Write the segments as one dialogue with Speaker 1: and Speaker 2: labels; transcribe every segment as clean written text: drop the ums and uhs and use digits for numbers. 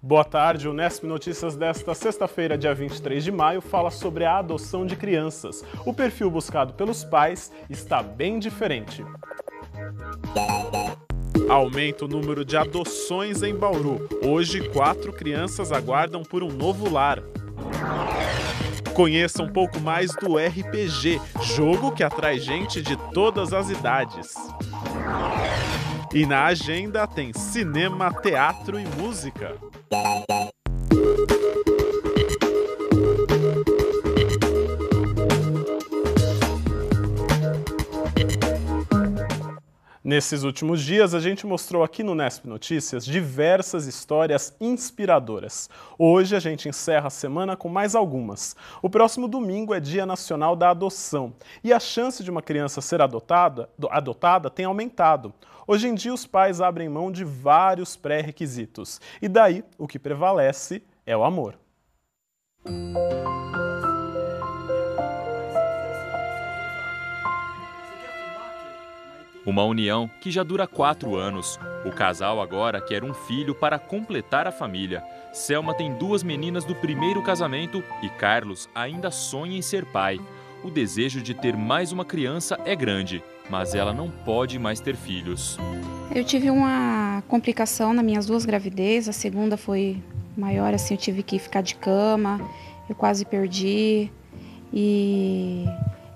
Speaker 1: Boa tarde, o Nesp Notícias desta sexta-feira, dia 23 de maio, fala sobre a adoção de crianças. O perfil buscado pelos pais está bem diferente. Aumenta o número de adoções em Bauru. Hoje, 4 crianças aguardam por um novo lar. Conheça um pouco mais do RPG, jogo que atrai gente de todas as idades. E na agenda tem cinema, teatro e música. Nesses últimos dias, a gente mostrou aqui no Nesp Notícias diversas histórias inspiradoras. Hoje a gente encerra a semana com mais algumas. O próximo domingo é Dia Nacional da Adoção e a chance de uma criança ser adotada tem aumentado. Hoje em dia, os pais abrem mão de vários pré-requisitos e daí o que prevalece é o amor.
Speaker 2: Uma união que já dura 4 anos. O casal agora quer um filho para completar a família. Selma tem 2 meninas do primeiro casamento e Carlos ainda sonha em ser pai. O desejo de ter mais uma criança é grande, mas ela não pode mais ter filhos.
Speaker 3: Eu tive uma complicação nas minhas 2 gravidezes. A segunda foi maior, assim, eu tive que ficar de cama, eu quase perdi. E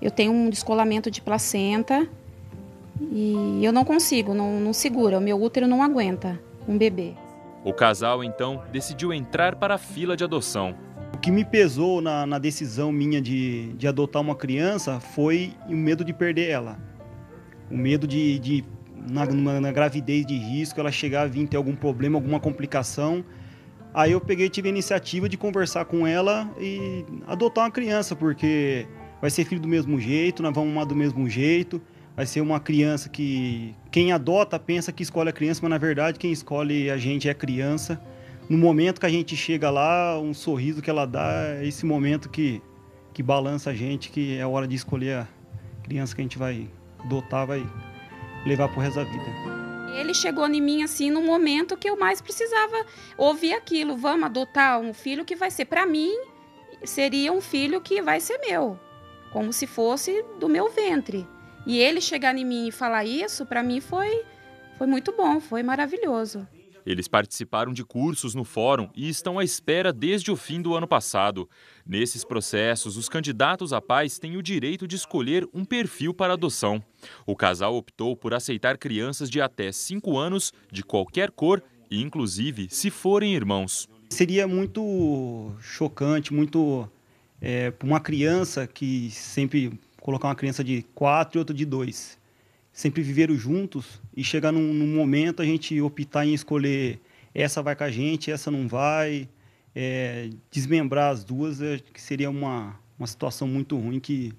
Speaker 3: eu tenho um descolamento de placenta. E eu não consigo, não segura, o meu útero não aguenta um bebê.
Speaker 2: O casal, então, decidiu entrar para a fila de adoção.
Speaker 4: O que me pesou na decisão minha de adotar uma criança foi o medo de perder ela. O medo na gravidez de risco, ela chegar a vir ter algum problema, alguma complicação. Aí eu tive a iniciativa de conversar com ela e adotar uma criança, porque vai ser filho do mesmo jeito, nós vamos amar do mesmo jeito. Vai ser uma criança que quem adota pensa que escolhe a criança, mas na verdade quem escolhe a gente é a criança. No momento que a gente chega lá, um sorriso que ela dá, é esse momento que balança a gente, que é a hora de escolher a criança que a gente vai adotar, vai levar pro resto da vida.
Speaker 3: Ele chegou em mim assim no momento que eu mais precisava ouvir aquilo. Vamos adotar um filho que vai ser para mim, seria um filho que vai ser meu, como se fosse do meu ventre. E ele chegar em mim e falar isso, para mim foi muito bom, foi maravilhoso.
Speaker 2: Eles participaram de cursos no fórum e estão à espera desde o fim do ano passado. Nesses processos, os candidatos a pais têm o direito de escolher um perfil para adoção. O casal optou por aceitar crianças de até 5 anos, de qualquer cor, e inclusive se forem irmãos.
Speaker 4: Seria muito chocante, para uma criança que sempre... colocar uma criança de 4 e outra de 2. Sempre viveram juntos e chegar num momento a gente optar em escolher essa vai com a gente, essa não vai. Desmembrar as duas, que seria uma situação muito ruim que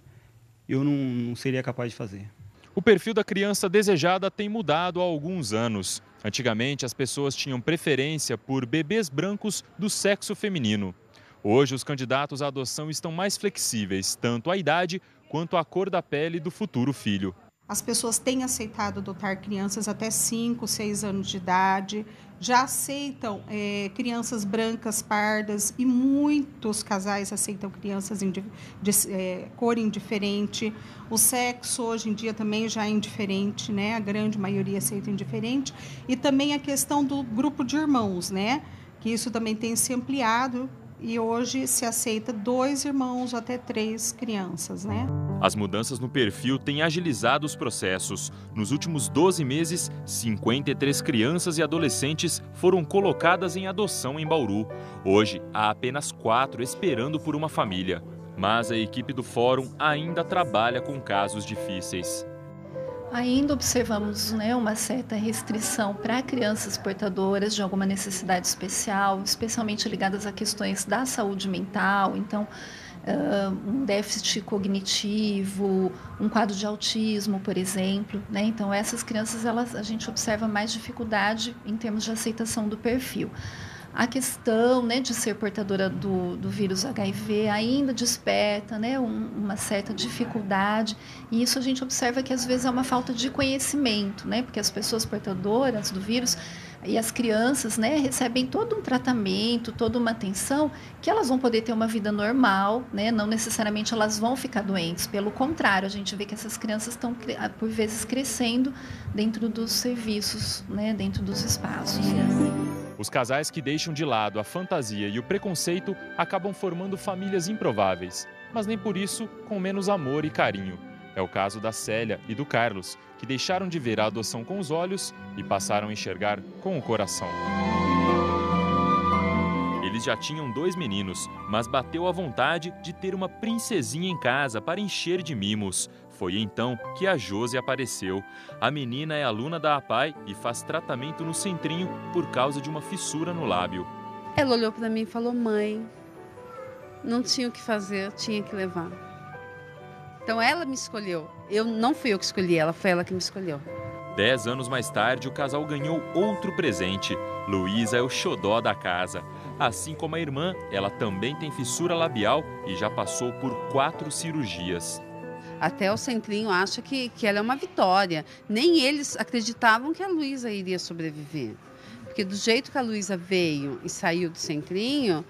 Speaker 4: eu não seria capaz de fazer.
Speaker 2: O perfil da criança desejada tem mudado há alguns anos. Antigamente, as pessoas tinham preferência por bebês brancos do sexo feminino. Hoje, os candidatos à adoção estão mais flexíveis, tanto à idade quanto à cor da pele do futuro filho.
Speaker 5: As pessoas têm aceitado adotar crianças até 5, 6 anos de idade, já aceitam crianças brancas, pardas, e muitos casais aceitam crianças de cor indiferente. O sexo hoje em dia também já é indiferente, né? A grande maioria aceita indiferente. E também a questão do grupo de irmãos, né? Que isso também tem se ampliado. E hoje se aceita 2 irmãos até 3 crianças, né?
Speaker 2: As mudanças no perfil têm agilizado os processos. Nos últimos 12 meses, 53 crianças e adolescentes foram colocadas em adoção em Bauru. Hoje, há apenas 4 esperando por uma família. Mas a equipe do Fórum ainda trabalha com casos difíceis.
Speaker 6: Ainda observamos uma certa restrição para crianças portadoras de alguma necessidade especial, especialmente ligadas a questões da saúde mental, então um déficit cognitivo, um quadro de autismo, por exemplo, né? Então essas crianças a gente observa mais dificuldade em termos de aceitação do perfil. A questão de ser portadora do vírus HIV ainda desperta uma certa dificuldade, e isso a gente observa que às vezes é uma falta de conhecimento, porque as pessoas portadoras do vírus E as crianças, né, recebem todo um tratamento, toda uma atenção, que elas vão poder ter uma vida normal, né? Não necessariamente elas vão ficar doentes. Pelo contrário, a gente vê que essas crianças estão, por vezes, crescendo dentro dos serviços, né, dentro dos espaços.
Speaker 2: Os casais que deixam de lado a fantasia e o preconceito acabam formando famílias improváveis, mas nem por isso com menos amor e carinho. É o caso da Célia e do Carlos, que deixaram de ver a adoção com os olhos e passaram a enxergar com o coração. Eles já tinham 2 meninos, mas bateu a vontade de ter uma princesinha em casa para encher de mimos. Foi então que a Josi apareceu. A menina é aluna da APAE e faz tratamento no centrinho por causa de uma fissura no lábio.
Speaker 7: Ela olhou para mim e falou: mãe, não tinha o que fazer, eu tinha que levar. Então ela me escolheu. Não fui eu que escolhi ela, foi ela que me escolheu.
Speaker 2: 10 anos mais tarde, o casal ganhou outro presente. Luísa é o xodó da casa. Assim como a irmã, ela também tem fissura labial e já passou por 4 cirurgias.
Speaker 7: Até o centrinho acha que ela é uma vitória. Nem eles acreditavam que a Luísa iria sobreviver. Porque do jeito que a Luísa veio e saiu do centrinho,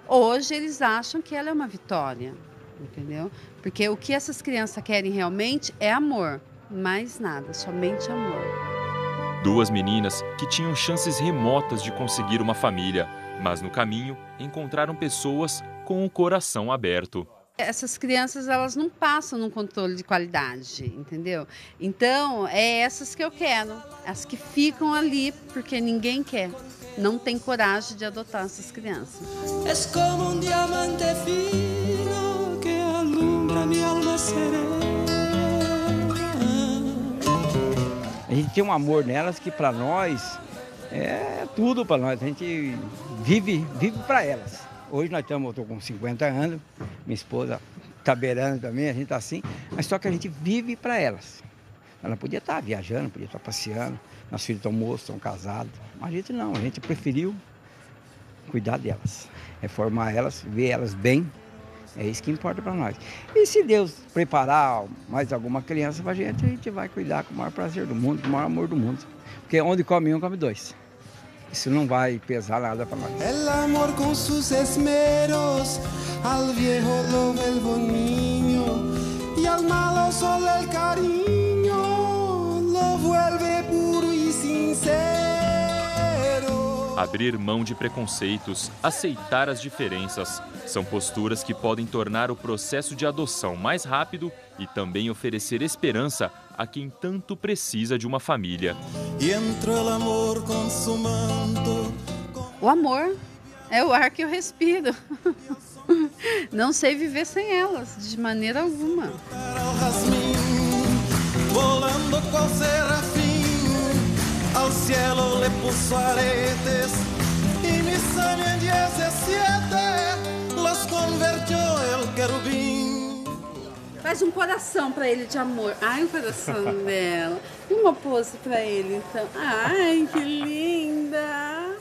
Speaker 7: hoje eles acham que ela é uma vitória. Entendeu? Porque o que essas crianças querem realmente é amor. Mais nada, somente amor.
Speaker 2: 2 meninas que tinham chances remotas de conseguir uma família, mas no caminho encontraram pessoas com o coração aberto.
Speaker 7: Essas crianças, elas não passam num controle de qualidade, entendeu? Então, é essas que eu quero. As que ficam ali porque ninguém quer. Não tem coragem de adotar essas crianças.
Speaker 8: É como um diamante fino que alumbra minha alma serena.
Speaker 9: A gente tem um amor nelas que para nós é tudo para nós. A gente vive para elas. Hoje eu estou com 50 anos, minha esposa está beirando também, a gente está assim, mas só que a gente vive para elas. Ela podia estar viajando, podia estar passeando, nossos filhos estão moços, estão casados, mas a gente não, a gente preferiu cuidar delas, reformar elas, ver elas bem, é isso que importa para nós. E se Deus preparar mais alguma criança para a gente vai cuidar com o maior prazer do mundo, com o maior amor do mundo, porque onde come um, come 2. Isso não vai pesar nada para nós.
Speaker 8: El amor con sus esmeros, al viejo lo vuelve niño, y al malo solo el cariño, lo vuelve puro y sincero.
Speaker 2: Abrir mão de preconceitos, aceitar as diferenças, são posturas que podem tornar o processo de adoção mais rápido e também oferecer esperança a quem tanto precisa de uma família.
Speaker 7: O amor é o ar que eu respiro. Não sei viver sem elas, de maneira alguma.
Speaker 8: Volando cual serafín, al cielo le puso aretes, y mis años en 17 los convirtió el querubín.
Speaker 7: Faz um coração pra ele de amor. Ai, o coração dela. E uma pose pra ele, então. Ai, que linda!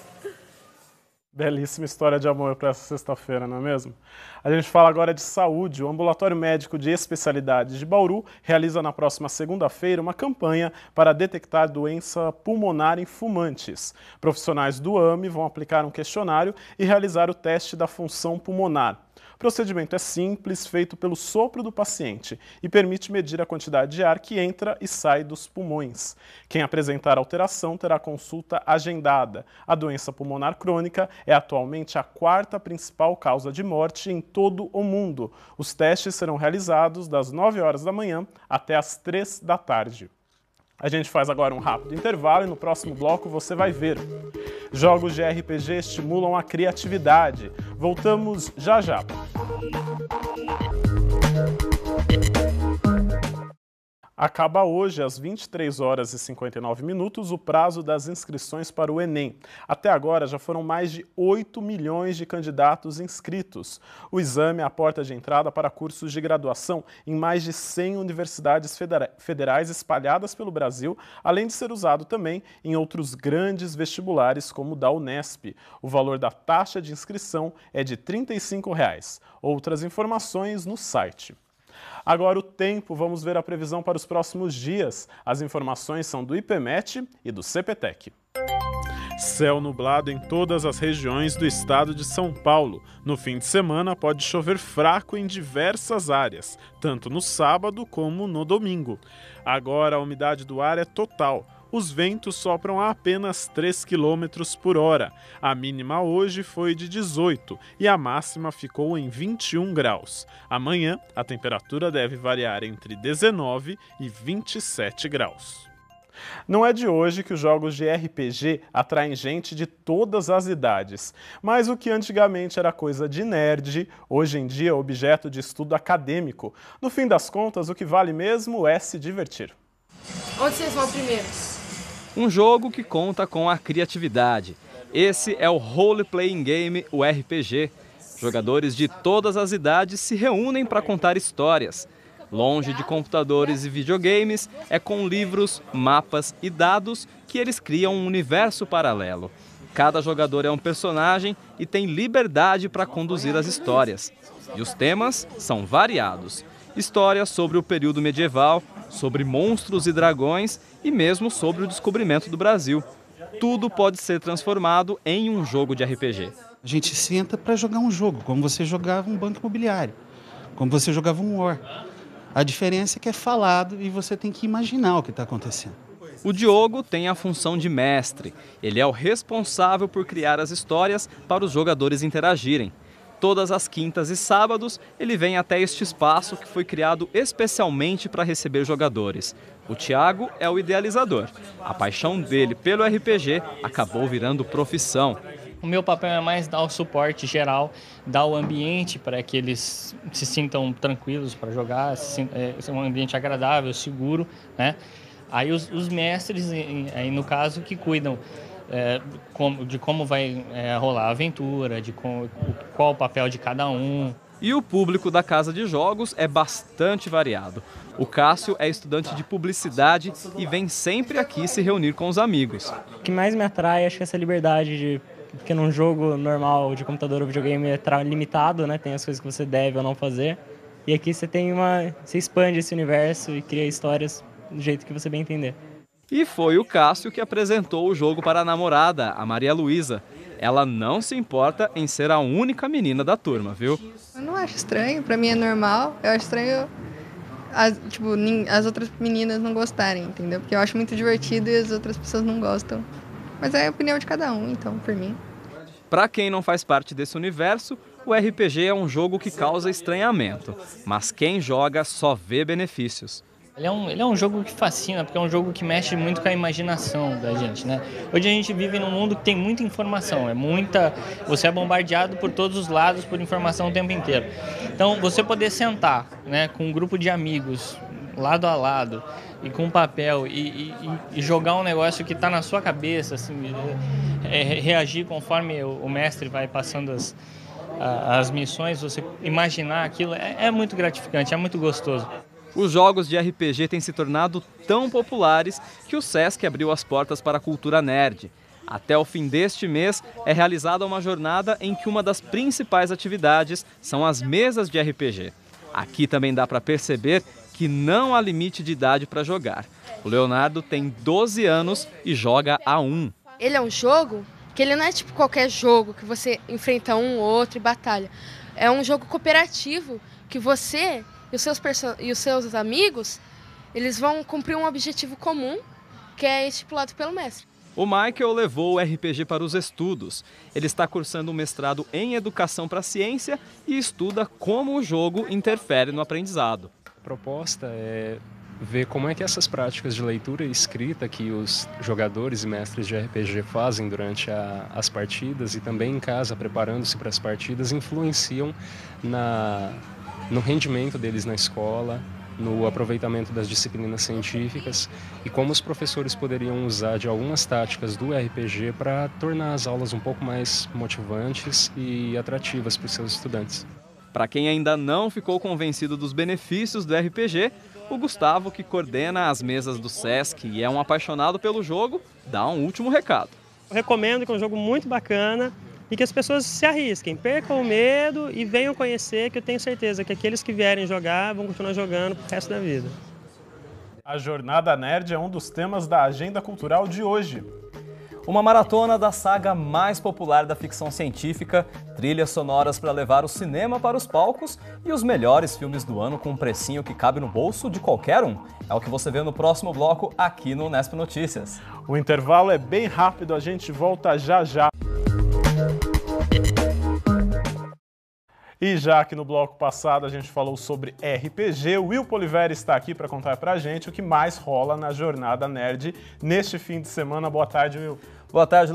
Speaker 1: Belíssima história de amor para essa sexta-feira, não é mesmo? A gente fala agora de saúde. O Ambulatório Médico de Especialidades de Bauru realiza na próxima segunda-feira uma campanha para detectar doença pulmonar em fumantes. Profissionais do AME vão aplicar um questionário e realizar o teste da função pulmonar. O procedimento é simples, feito pelo sopro do paciente e permite medir a quantidade de ar que entra e sai dos pulmões. Quem apresentar alteração terá consulta agendada. A doença pulmonar crônica é atualmente a 4ª principal causa de morte em todo o mundo. Os testes serão realizados das 9 horas da manhã até as 3 da tarde. A gente faz agora um rápido intervalo e no próximo bloco você vai ver. Jogos de RPG estimulam a criatividade. Voltamos já já. Acaba hoje, às 23 horas e 59 minutos, o prazo das inscrições para o Enem. Até agora, já foram mais de 8 milhões de candidatos inscritos. O exame é a porta de entrada para cursos de graduação em mais de 100 universidades federais espalhadas pelo Brasil, além de ser usado também em outros grandes vestibulares, como o da Unesp. O valor da taxa de inscrição é de R$ 35. Outras informações no site. Agora o tempo, vamos ver a previsão para os próximos dias. As informações são do IPMET e do CPTEC. Céu nublado em todas as regiões do estado de São Paulo. No fim de semana pode chover fraco em diversas áreas, tanto no sábado como no domingo. Agora a umidade do ar é total. Os ventos sopram a apenas 3 km por hora. A mínima hoje foi de 18 e a máxima ficou em 21 graus. Amanhã a temperatura deve variar entre 19 e 27 graus. Não é de hoje que os jogos de RPG atraem gente de todas as idades. Mas o que antigamente era coisa de nerd, hoje em dia é objeto de estudo acadêmico. No fim das contas, o que vale mesmo é se divertir.
Speaker 10: Onde vocês vão primeiro?
Speaker 11: Um jogo que conta com a criatividade. Esse é o Role Playing Game, o RPG. Jogadores de todas as idades se reúnem para contar histórias. Longe de computadores e videogames, é com livros, mapas e dados que eles criam um universo paralelo. Cada jogador é um personagem e tem liberdade para conduzir as histórias. E os temas são variados. Histórias sobre o período medieval, sobre monstros e dragões e mesmo sobre o descobrimento do Brasil. Tudo pode ser transformado em um jogo de RPG.
Speaker 12: A gente senta para jogar um jogo, como você jogava um banco imobiliário, como você jogava um War. A diferença é que é falado e você tem que imaginar o que está acontecendo.
Speaker 11: O Diogo tem a função de mestre. Ele é o responsável por criar as histórias para os jogadores interagirem. Todas as quintas e sábados, ele vem até este espaço que foi criado especialmente para receber jogadores. O Thiago é o idealizador. A paixão dele pelo RPG acabou virando profissão.
Speaker 13: O meu papel é mais dar o suporte geral, dar o ambiente para que eles se sintam tranquilos para jogar, é um ambiente agradável, seguro, né? Aí os mestres, aí no caso, que cuidam de como vai rolar a aventura, de qual o papel de cada um.
Speaker 11: E o público da Casa de Jogos é bastante variado. O Cássio é estudante de publicidade e vem sempre aqui se reunir com os amigos.
Speaker 14: O que mais me atrai, acho que é essa liberdade porque num jogo normal de computador ou videogame é limitado, né? Tem as coisas que você deve ou não fazer. E aqui você expande esse universo e cria histórias do jeito que você bem entender.
Speaker 11: E foi o Cássio que apresentou o jogo para a namorada, a Maria Luísa. Ela não se importa em ser a única menina da turma, viu?
Speaker 15: Eu não acho estranho, pra mim é normal. Eu acho estranho as outras meninas não gostarem, entendeu? Porque eu acho muito divertido e as outras pessoas não gostam. Mas é a opinião de cada um, então, por mim.
Speaker 11: Para quem não faz parte desse universo, o RPG é um jogo que causa estranhamento. Mas quem joga só vê benefícios.
Speaker 13: Ele é um jogo que fascina, porque é um jogo que mexe muito com a imaginação da gente, né? Hoje a gente vive num mundo que tem muita informação, você é bombardeado por todos os lados por informação o tempo inteiro. Então, você poder sentar, né, com um grupo de amigos, lado a lado, e com papel, e jogar um negócio que está na sua cabeça, assim, reagir conforme o mestre vai passando as missões, você imaginar aquilo, é muito gratificante, é muito gostoso.
Speaker 11: Os jogos de RPG têm se tornado tão populares que o Sesc abriu as portas para a cultura nerd. Até o fim deste mês é realizada uma jornada em que uma das principais atividades são as mesas de RPG. Aqui também dá para perceber que não há limite de idade para jogar. O Leonardo tem 12 anos e joga há 1.
Speaker 10: Ele é um jogo que ele não é tipo qualquer jogo que você enfrenta um ou outro e batalha. É um jogo cooperativo que você e os seus amigos, eles vão cumprir um objetivo comum, que é estipulado pelo mestre.
Speaker 11: O Michael levou o RPG para os estudos. Ele está cursando um mestrado em Educação para a Ciência e estuda como o jogo interfere no aprendizado.
Speaker 16: A proposta é ver como é que essas práticas de leitura e escrita que os jogadores e mestres de RPG fazem durante as partidas e também em casa, preparando-se para as partidas, influenciam no rendimento deles na escola, no aproveitamento das disciplinas científicas e como os professores poderiam usar de algumas táticas do RPG para tornar as aulas um pouco mais motivantes e atrativas para os seus estudantes.
Speaker 11: Para quem ainda não ficou convencido dos benefícios do RPG, o Gustavo, que coordena as mesas do Sesc e é um apaixonado pelo jogo, dá um último recado.
Speaker 14: Eu recomendo que é um jogo muito bacana e que as pessoas se arrisquem, percam o medo e venham conhecer, que eu tenho certeza que aqueles que vierem jogar vão continuar jogando pro resto da vida.
Speaker 1: A Jornada Nerd é um dos temas da agenda cultural de hoje.
Speaker 11: Uma maratona da saga mais popular da ficção científica, trilhas sonoras para levar o cinema para os palcos e os melhores filmes do ano com um precinho que cabe no bolso de qualquer um. É o que você vê no próximo bloco aqui no Unesp Notícias.
Speaker 1: O intervalo é bem rápido, a gente volta já já. E já que no bloco passado a gente falou sobre RPG, o Will Poliveri está aqui para contar pra gente o que mais rola na Jornada Nerd neste fim de semana. Boa tarde, Will.
Speaker 11: Boa tarde,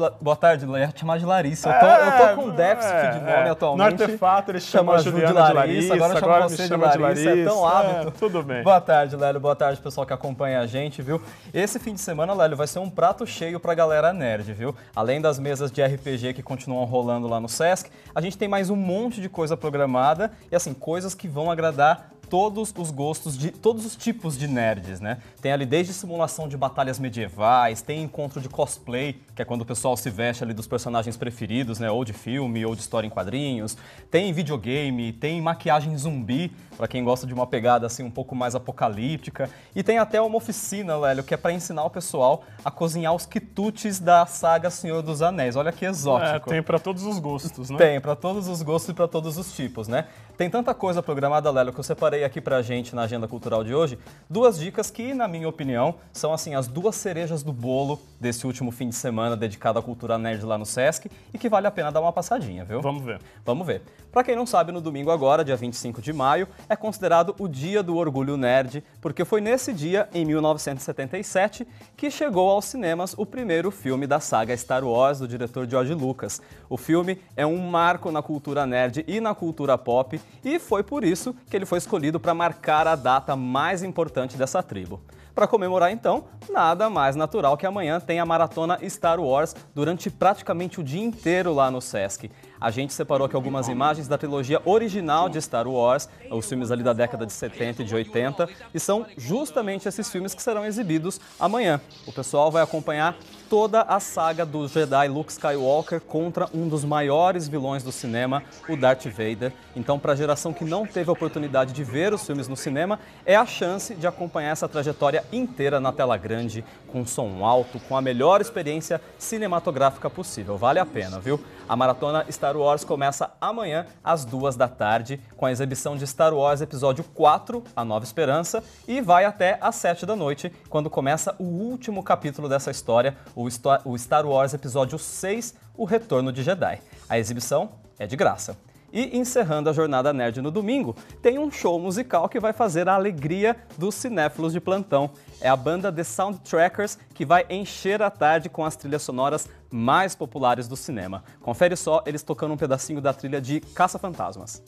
Speaker 11: eu ia te chamar de Larissa. Eu tô com déficit de nome atualmente.
Speaker 1: No Artefato ele chama a Juliana de Larissa,
Speaker 11: agora você de Larissa, é tão hábito.
Speaker 1: Tudo bem.
Speaker 11: Boa tarde, Lélio, boa tarde, pessoal que acompanha a gente, viu? Esse fim de semana, Lélio, vai ser um prato cheio pra galera nerd, viu? Além das mesas de RPG que continuam rolando lá no Sesc, a gente tem mais um monte de coisa programada e, assim, coisas que vão agradar todos os gostos de todos os tipos de nerds, né? Tem ali desde simulação de batalhas medievais, tem encontro de cosplay, que é quando o pessoal se veste ali dos personagens preferidos, né? Ou de filme, ou de história em quadrinhos. Tem videogame, tem maquiagem zumbi, para quem gosta de uma pegada assim um pouco mais apocalíptica. E tem até uma oficina, Lélio, que é para ensinar o pessoal a cozinhar os quitutes da saga Senhor dos Anéis. Olha que exótico.
Speaker 1: Tem para todos os gostos, né?
Speaker 11: Tem, para todos os gostos e para todos os tipos, né? Tem tanta coisa programada, Lélio, que eu separei aqui pra gente na agenda cultural de hoje. Duas dicas que, na minha opinião, são assim as duas cerejas do bolo desse último fim de semana dedicado à cultura nerd lá no Sesc e que vale a pena dar uma passadinha, viu?
Speaker 1: Vamos ver.
Speaker 11: Vamos ver. Pra quem não sabe, no domingo agora, dia 25 de maio, é considerado o Dia do Orgulho Nerd, porque foi nesse dia, em 1977, que chegou aos cinemas o primeiro filme da saga Star Wars, do diretor George Lucas. O filme é um marco na cultura nerd e na cultura pop, e foi por isso que ele foi escolhido para marcar a data mais importante dessa tribo. Para comemorar, então, nada mais natural que amanhã tenha a maratona Star Wars durante praticamente o dia inteiro lá no Sesc. A gente separou aqui algumas imagens da trilogia original de Star Wars, os filmes ali da década de 70 e de 80, e são justamente esses filmes que serão exibidos amanhã. O pessoal vai acompanhar toda a saga do Jedi Luke Skywalker contra um dos maiores vilões do cinema, o Darth Vader. Então, para a geração que não teve a oportunidade de ver os filmes no cinema, é a chance de acompanhar essa trajetória inteira na tela grande, com som alto, com a melhor experiência cinematográfica possível. Vale a pena, viu? A maratona Star Wars começa amanhã às 2h, com a exibição de Star Wars Episódio 4, A Nova Esperança, e vai até às 7h, quando começa o último capítulo dessa história, o Star Wars Episódio 6, O Retorno de Jedi. A exibição é de graça. E encerrando a Jornada Nerd no domingo, tem um show musical que vai fazer a alegria dos cinéfilos de plantão. É a banda The Soundtrackers que vai encher a tarde com as trilhas sonoras mais populares do cinema. Confere só eles tocando um pedacinho da trilha de Caça-Fantasmas.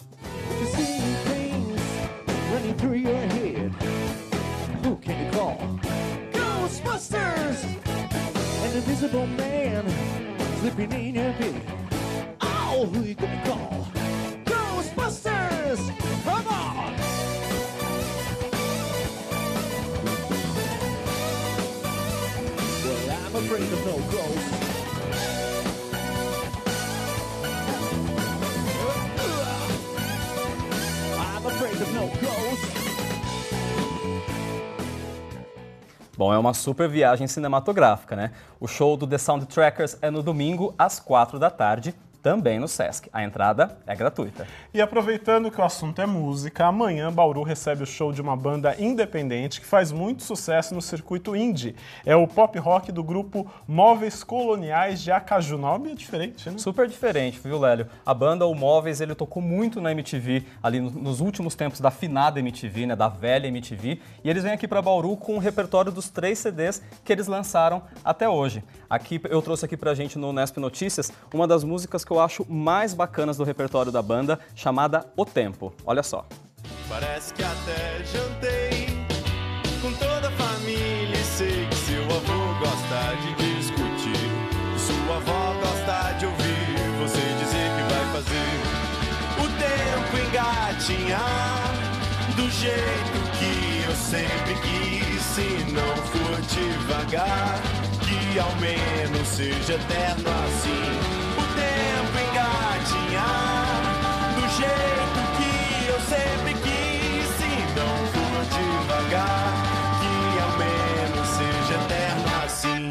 Speaker 17: Ghostbusters! Come on! Well, I'm afraid of no ghosts. I'm afraid of no ghosts.
Speaker 11: Bom, é uma super viagem cinematográfica, né? O show do The Soundtrackers é no domingo, às 4h, também no Sesc. A entrada é gratuita.
Speaker 1: E aproveitando que o assunto é música, amanhã Bauru recebe o show de uma banda independente que faz muito sucesso no circuito indie. É o pop rock do grupo Móveis Coloniais de Acaju. Nome é diferente, né?
Speaker 11: Super diferente, viu, Lélio? A banda, o Móveis, ele tocou muito na MTV, ali nos últimos tempos da finada MTV, né, da velha MTV, e eles vêm aqui para Bauru com o repertório dos 3 CDs que eles lançaram até hoje. Aqui, eu trouxe aqui pra gente no Unesp Notícias uma das músicas que eu acho mais bacanas do repertório da banda, chamada O Tempo. Olha só.
Speaker 17: Parece que até jantei com toda a família e sei que seu avô gosta de discutir, que sua avó gosta de ouvir você dizer que vai fazer o tempo engatinhar do jeito que eu sempre quis, se não for devagar, que ao menos seja eterno assim. Tempo engatinhar do jeito que eu sempre quis, se não for devagar, que ao menos seja eterno assim.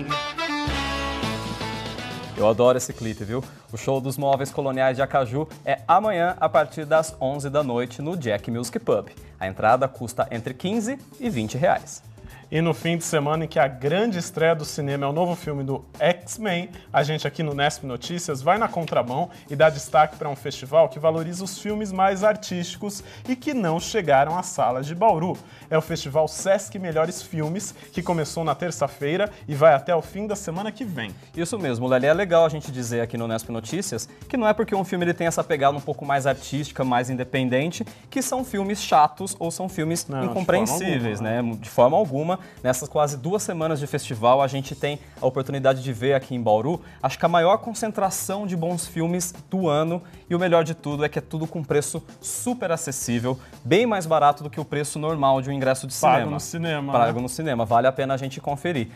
Speaker 11: Eu adoro esse clipe, viu? O show dos Móveis Coloniais de Acaju é amanhã a partir das 11 da noite no Jack Music Pub. A entrada custa entre 15 e 20 reais.
Speaker 1: E no fim de semana em que a grande estreia do cinema é o novo filme do X-Men, a gente aqui no Nesp Notícias vai na contramão e dá destaque para um festival que valoriza os filmes mais artísticos e que não chegaram às salas de Bauru. É o Festival Sesc Melhores Filmes, que começou na terça-feira e vai até o fim da semana que vem.
Speaker 11: Isso mesmo, Lelê. É legal a gente dizer aqui no Nesp Notícias que não é porque um filme ele tem essa pegada um pouco mais artística, mais independente, que são filmes chatos ou são filmes incompreensíveis, né? De forma alguma. Nessas quase 2 semanas de festival, a gente tem a oportunidade de ver aqui em Bauru, acho que a maior concentração de bons filmes do ano, e o melhor de tudo é que é tudo com preço super acessível, bem mais barato do que o preço normal de um ingresso de cinema.
Speaker 1: Pago no cinema.
Speaker 11: Pago no cinema, vale a pena a gente conferir.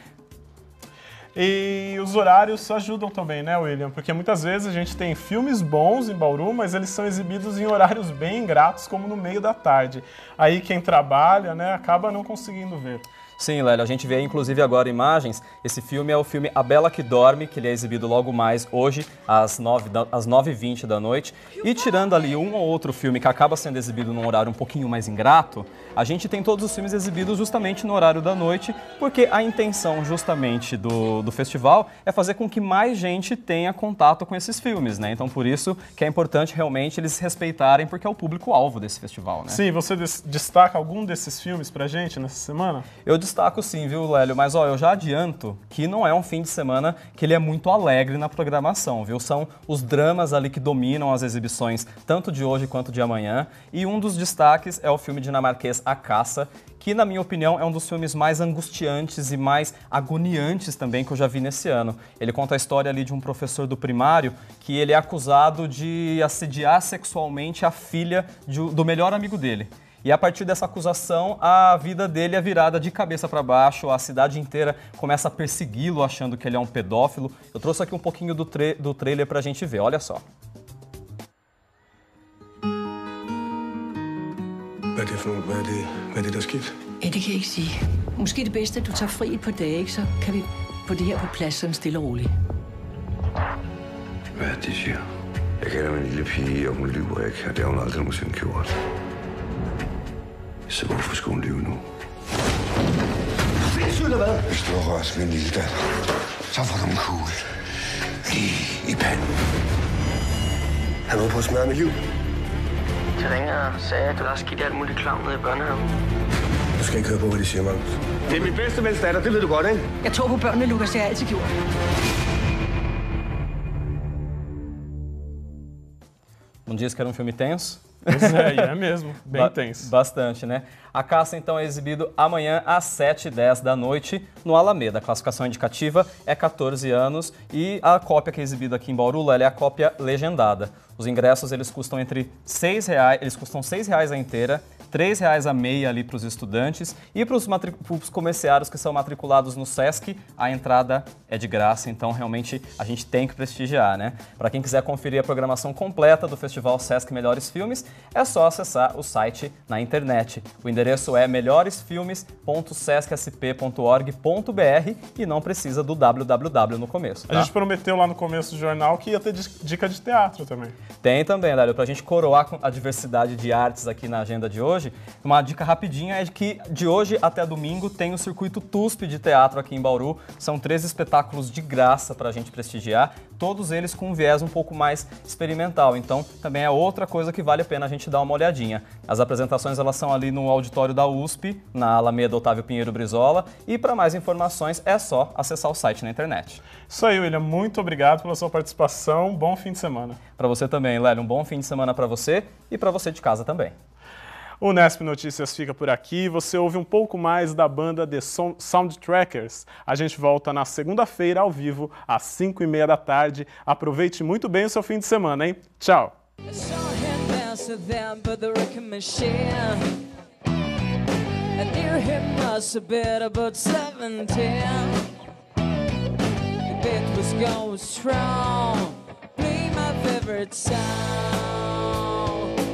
Speaker 1: E os horários ajudam também, né, William? Porque muitas vezes a gente tem filmes bons em Bauru, mas eles são exibidos em horários bem ingratos, como no meio da tarde. Aí quem trabalha, né, acaba não conseguindo ver.
Speaker 11: Sim, Lélio, a gente vê inclusive agora imagens. Esse filme é o filme A Bela que Dorme, que ele é exibido logo mais hoje, às 9h20 da noite. E tirando ali um ou outro filme que acaba sendo exibido num horário um pouquinho mais ingrato, a gente tem todos os filmes exibidos justamente no horário da noite, porque a intenção justamente do festival é fazer com que mais gente tenha contato com esses filmes, né? Então por isso que é importante realmente eles respeitarem, porque é o público-alvo desse festival, né?
Speaker 1: Sim, você destaca algum desses filmes pra gente nessa semana?
Speaker 11: Eu destaco sim, viu, Lélio? Mas ó, eu já adianto que não é um fim de semana que ele é muito alegre na programação, viu? São os dramas ali que dominam as exibições, tanto de hoje quanto de amanhã. E um dos destaques é o filme dinamarquês A Caça, que, na minha opinião, é um dos filmes mais angustiantes e mais agoniantes também que eu já vi nesse ano. Ele conta a história ali de um professor do primário que ele é acusado de assediar sexualmente a filha do melhor amigo dele. E a partir dessa acusação, a vida dele é virada de cabeça para baixo, a cidade inteira começa a persegui-lo, achando que ele é um pedófilo. Eu trouxe aqui um pouquinho do trailer pra gente ver, olha só.
Speaker 18: Hvad er det, der er sket?
Speaker 19: Ja, det kan jeg ikke sige. Måske det bedste, at du tager fri et par dage, ikke? Så kan vi få det her på plads, sådan stille og roligt.
Speaker 18: Hvad er det, siger? Jeg kender min lille pige, og hun lyver ikke, og det har hun aldrig nogensinde gjort. Så hvorfor skal hun lyve nu? Sindssygt eller hvad? Hvis du har rørt min lille datter, så får du en kugle lige i panden. Har du på at smadre mit liv?
Speaker 20: Jeg ringer og sagde, at der er sket alt muligt klam nede i børnehaven.
Speaker 18: Du skal ikke høre på, hvad de siger, Magnus. Det er min bedste vens datter, det ved du godt, ikke?
Speaker 19: Jeg tog på børnene, Lukas, det har jeg altid gjort.
Speaker 11: Não disse que era um filme tenso?
Speaker 1: Pois é, é mesmo, bem tenso.
Speaker 11: Bastante, né? A Caça, então, é exibido amanhã às 7h10 da noite no Alameda. A classificação indicativa é 14 anos e a cópia que é exibida aqui em Bauru é a cópia legendada. Os ingressos, eles custam entre R$6, eles custam R$6 a inteira, R$3 a meia ali para os estudantes, e para os comerciários que são matriculados no Sesc, a entrada é de graça, então realmente a gente tem que prestigiar, né? Para quem quiser conferir a programação completa do Festival Sesc Melhores Filmes, é só acessar o site na internet. O endereço é melhoresfilmes.sescsp.org.br e não precisa do www no começo, tá?
Speaker 1: A gente prometeu lá no começo do jornal que ia ter dica de teatro também.
Speaker 11: Tem também, Dário, para a gente coroar a diversidade de artes aqui na agenda de hoje. Uma dica rapidinha é que de hoje até domingo tem o circuito TUSP de teatro aqui em Bauru. São 3 espetáculos de graça para a gente prestigiar, todos eles com um viés um pouco mais experimental. Então também é outra coisa que vale a pena a gente dar uma olhadinha. As apresentações elas são ali no auditório da USP, na Alameda Otávio Pinheiro Brizola. E para mais informações é só acessar o site na internet.
Speaker 1: Isso aí, William. Muito obrigado pela sua participação. Bom fim de semana.
Speaker 11: Para você também, Lélio. Um bom fim de semana para você e para você de casa também.
Speaker 1: O Nesp Notícias fica por aqui. Você ouve um pouco mais da banda The Soundtrackers. A gente volta na segunda-feira ao vivo, às 5h30 da tarde. Aproveite muito bem o seu fim de semana, hein? Tchau!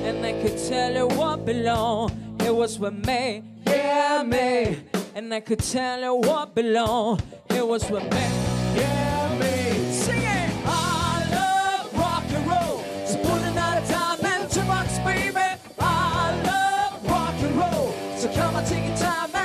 Speaker 21: And I could tell you what belonged. It was with me, yeah, me. And I could tell you what belonged. It was with me, yeah, me. Sing it! take your time